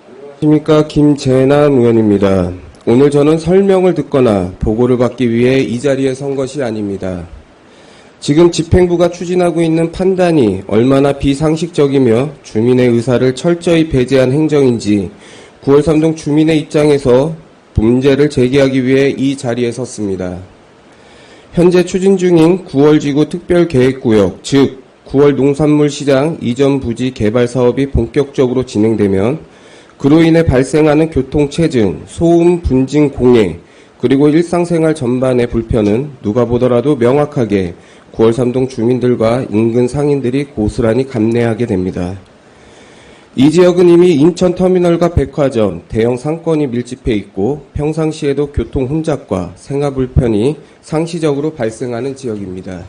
안녕하십니까. 김재난 의원입니다. 오늘 저는 설명을 듣거나 보고를 받기 위해 이 자리에 선 것이 아닙니다. 지금 집행부가 추진하고 있는 판단이 얼마나 비상식적이며 주민의 의사를 철저히 배제한 행정인지 9월 3동 주민의 입장에서 문제를 제기하기 위해 이 자리에 섰습니다. 현재 추진 중인 9월 지구 특별계획구역, 즉 9월 농산물시장 이전 부지 개발 사업이 본격적으로 진행되면 그로 인해 발생하는 교통체증, 소음, 분진, 공해, 그리고 일상생활 전반의 불편은 누가 보더라도 명확하게 9월 3동 주민들과 인근 상인들이 고스란히 감내하게 됩니다. 이 지역은 이미 인천터미널과 백화점, 대형 상권이 밀집해 있고 평상시에도 교통 혼잡과 생활 불편이 상시적으로 발생하는 지역입니다.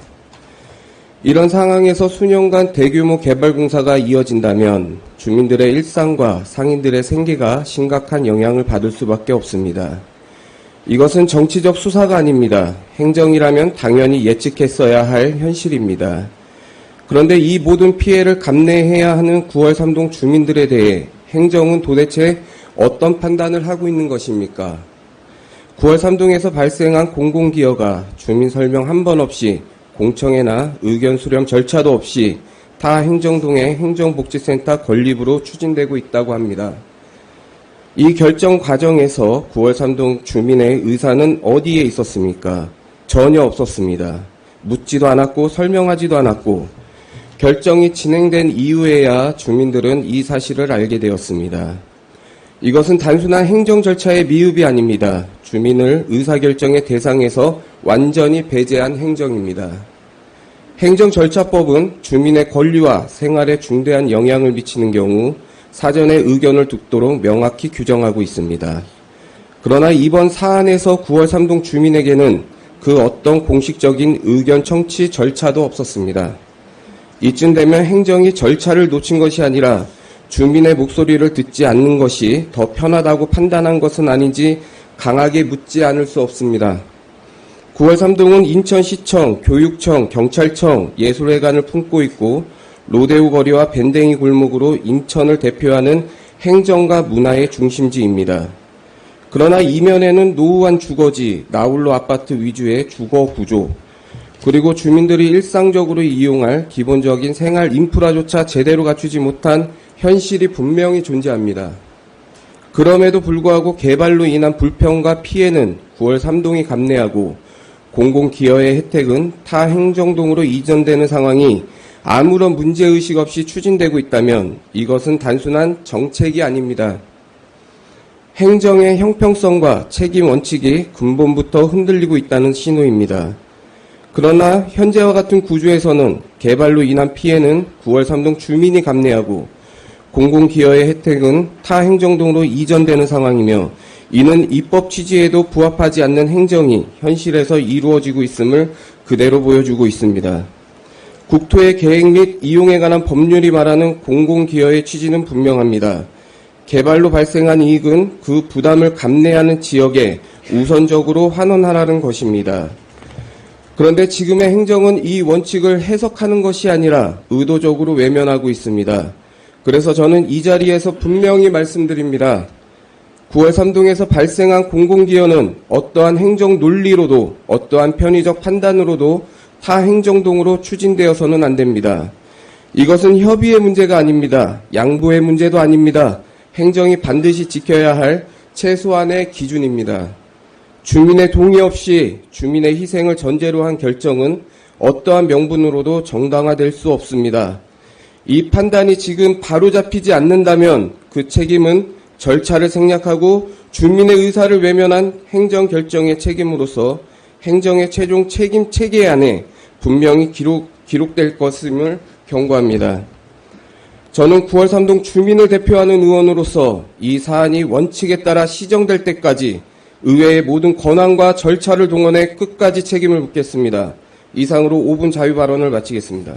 이런 상황에서 수년간 대규모 개발 공사가 이어진다면 주민들의 일상과 상인들의 생계가 심각한 영향을 받을 수밖에 없습니다. 이것은 정치적 수사가 아닙니다. 행정이라면 당연히 예측했어야 할 현실입니다. 그런데 이 모든 피해를 감내해야 하는 9월 3동 주민들에 대해 행정은 도대체 어떤 판단을 하고 있는 것입니까? 9월 3동에서 발생한 공공기여가 주민 설명 한 번 없이 공청회나 의견 수렴 절차도 없이 타 행정동의 행정복지센터 건립으로 추진되고 있다고 합니다. 이 결정 과정에서 9월 3동 주민의 의사는 어디에 있었습니까? 전혀 없었습니다. 묻지도 않았고 설명하지도 않았고 결정이 진행된 이후에야 주민들은 이 사실을 알게 되었습니다. 이것은 단순한 행정 절차의 미흡이 아닙니다. 주민을 의사결정의 대상에서 완전히 배제한 행정입니다. 행정절차법은 주민의 권리와 생활에 중대한 영향을 미치는 경우 사전에 의견을 듣도록 명확히 규정하고 있습니다. 그러나 이번 사안에서 9월 3동 주민에게는 그 어떤 공식적인 의견 청취 절차도 없었습니다. 이쯤 되면 행정이 절차를 놓친 것이 아니라 주민의 목소리를 듣지 않는 것이 더 편하다고 판단한 것은 아닌지 강하게 묻지 않을 수 없습니다. 9월 3동은 인천시청, 교육청, 경찰청, 예술회관을 품고 있고 로데오 거리와 밴댕이 골목으로 인천을 대표하는 행정과 문화의 중심지입니다. 그러나 이면에는 노후한 주거지, 나홀로 아파트 위주의 주거 구조, 그리고 주민들이 일상적으로 이용할 기본적인 생활 인프라조차 제대로 갖추지 못한 현실이 분명히 존재합니다. 그럼에도 불구하고 개발로 인한 불편과 피해는 9월 3동이 감내하고 공공기여의 혜택은 타 행정동으로 이전되는 상황이 아무런 문제의식 없이 추진되고 있다면 이것은 단순한 정책이 아닙니다. 행정의 형평성과 책임 원칙이 근본부터 흔들리고 있다는 신호입니다. 그러나 현재와 같은 구조에서는 개발로 인한 피해는 9월 3동 주민이 감내하고 공공기여의 혜택은 타 행정동으로 이전되는 상황이며 이는 입법 취지에도 부합하지 않는 행정이 현실에서 이루어지고 있음을 그대로 보여주고 있습니다. 국토의 계획 및 이용에 관한 법률이 말하는 공공기여의 취지는 분명합니다. 개발로 발생한 이익은 그 부담을 감내하는 지역에 우선적으로 환원하라는 것입니다. 그런데 지금의 행정은 이 원칙을 해석하는 것이 아니라 의도적으로 외면하고 있습니다. 그래서 저는 이 자리에서 분명히 말씀드립니다. 9월 3동에서 발생한 공공기여는 어떠한 행정 논리로도 어떠한 편의적 판단으로도 타 행정동으로 추진되어서는 안 됩니다. 이것은 협의의 문제가 아닙니다. 양보의 문제도 아닙니다. 행정이 반드시 지켜야 할 최소한의 기준입니다. 주민의 동의 없이 주민의 희생을 전제로 한 결정은 어떠한 명분으로도 정당화될 수 없습니다. 이 판단이 지금 바로잡히지 않는다면 그 책임은 절차를 생략하고 주민의 의사를 외면한 행정결정의 책임으로서 행정의 최종 책임 체계 안에 분명히 기록될 것임을 경고합니다. 저는 9월 3동 주민을 대표하는 의원으로서 이 사안이 원칙에 따라 시정될 때까지 의회의 모든 권한과 절차를 동원해 끝까지 책임을 묻겠습니다. 이상으로 5분 자유발언을 마치겠습니다.